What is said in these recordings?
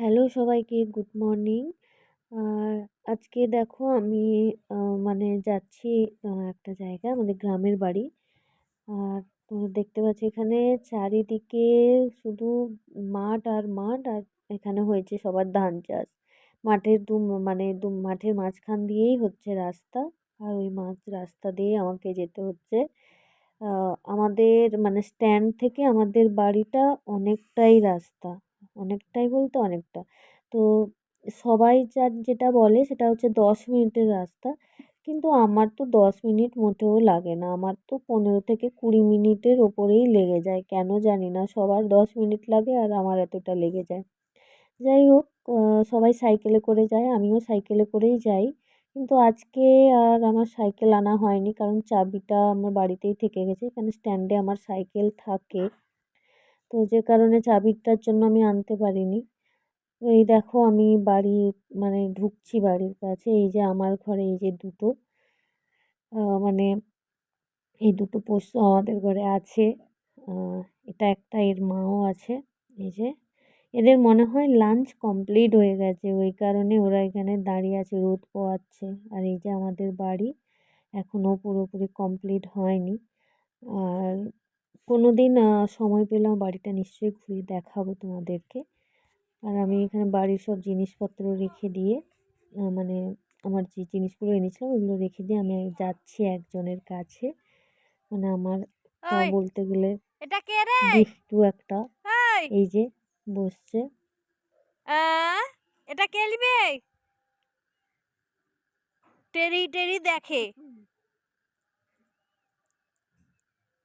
Hello সবাইকে good morning. আর আজকে দেখো আমি মানে যাচ্ছি একটা জায়গায়, আমাদের গ্রামের বাড়ি। আর তোমরা দেখতে পাচ্ছ এখানে চারিদিকে শুধু মাঠ আর মাঠ, আর এখানে হয়েছে সবার ধান চাষ। মাঠের মাঠের মাঝখান দিয়েই হচ্ছে রাস্তা। আর ওই রাস্তা দিয়ে আমাকে যেতে হচ্ছে। আমাদের মানে স্ট্যান্ড থেকে আমাদের বাড়িটা অনেকটাই রাস্তা, অনেকটাই বলতে অনেকটা। তো সবাই যেটা বলে সেটা হচ্ছে 10 মিনিটের রাস্তা, কিন্তু আমার তো 10 মিনিট মোটেও লাগে না, আমার তো 15 থেকে 20 মিনিটের ওপরেই লেগে যায়। কেন জানি না, সবার 10 মিনিট লাগে আর আমার এতটা লেগে যায়। যাই হোক, সবাই সাইকেলে করে যায়, আমিও সাইকেলে করেই যাই। কিন্তু আজকে আর আমার সাইকেল আনা হয়নি, কারণ চাবিটা আমার বাড়িতেই থেকে গেছে। এখানে স্ট্যান্ডে আমার সাইকেল থাকে, তো যে কারণে চাবিটার জন্য আমি আনতে পারিনি। এই দেখো আমি বাড়ি মানে ঢুকছি বাড়ির কাছে। এই যে আমার ঘরে এই যে দুটো মানে এই দুটো পোষ্য আমাদের ঘরে আছে। এটা একটা, এর মাও আছে। এই যে এদের মনে হয় লাঞ্চ কমপ্লিট হয়ে গেছে, ওই কারণে ওরা এখানে দাঁড়িয়ে আছে, রোদ পোয়াচ্ছে। আর এই যে আমাদের বাড়ি এখনও পুরোপুরি কমপ্লিট হয়নি। আর কোনো দিন সময় পেলাম বাড়িটা নিশ্চয়ই ঘুরিয়ে দেখাবো তোমাদেরকে। আর আমি এখানে বাড়ির সব জিনিসপত্র রেখে দিয়ে মানে আমার যে জিনিসগুলো এনেছিলাম ওগুলো রেখে দিয়ে আমি যাচ্ছি একজনের কাছে। মানে আমার ওই বলতে গেলে এটা কে রে? দুষ্টু একটা, ওই এই যে বসছে। এটা কে নিবে? টেরি টেরি দেখে।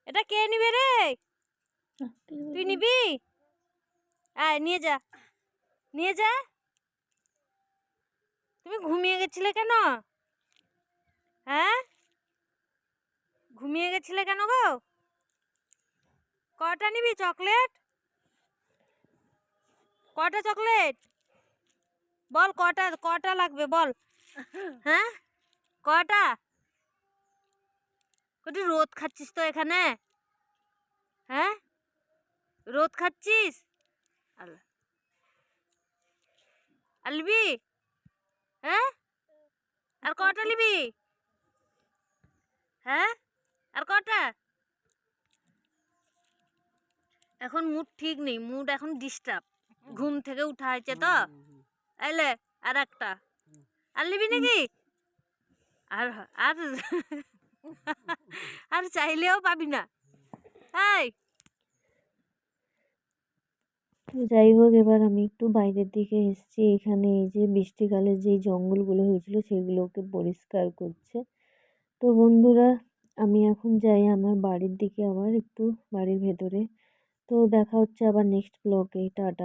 এটা কে নিবে রে? তুই নিবি? আয় নিয়ে যা, নিয়ে যা। তুমি ঘুমিয়ে গেছিলে কেন? হ্যাঁ, ঘুমিয়ে গেছিলে কেন গো? কটা নিবি চকলেট? কটা চকলেট বল, কটা কটা লাগবে বল। হ্যাঁ, কটা? কটি রোদ খাচ্ছিস তো এখানে? হ্যাঁ, রোদ খাচ্ছিস? আলবি? হ্যাঁ, আর কটা নিবি? হ্যাঁ, আর কটা? এখন মুড ঠিক নেই, মুড এখন ডিস্টার্ব। ঘুম থেকে উঠা হয়েছে তো। এলে আর একটা, আর নিবি নাকি? আর আর আর চাইলেও পাবি না। এই তো যাই হোক, এবার আমি একটু বাইরের দিকে এসেছি। এখানে এই যে বৃষ্টিকালে যেই জঙ্গলগুলো হয়েছিল সেগুলোকে পরিষ্কার করছে। তো বন্ধুরা, আমি এখন যাই আমার বাড়ির দিকে, আবার একটু বাড়ির ভেতরে। তো দেখা হচ্ছে আবার নেক্সট ব্লগে। টাটা।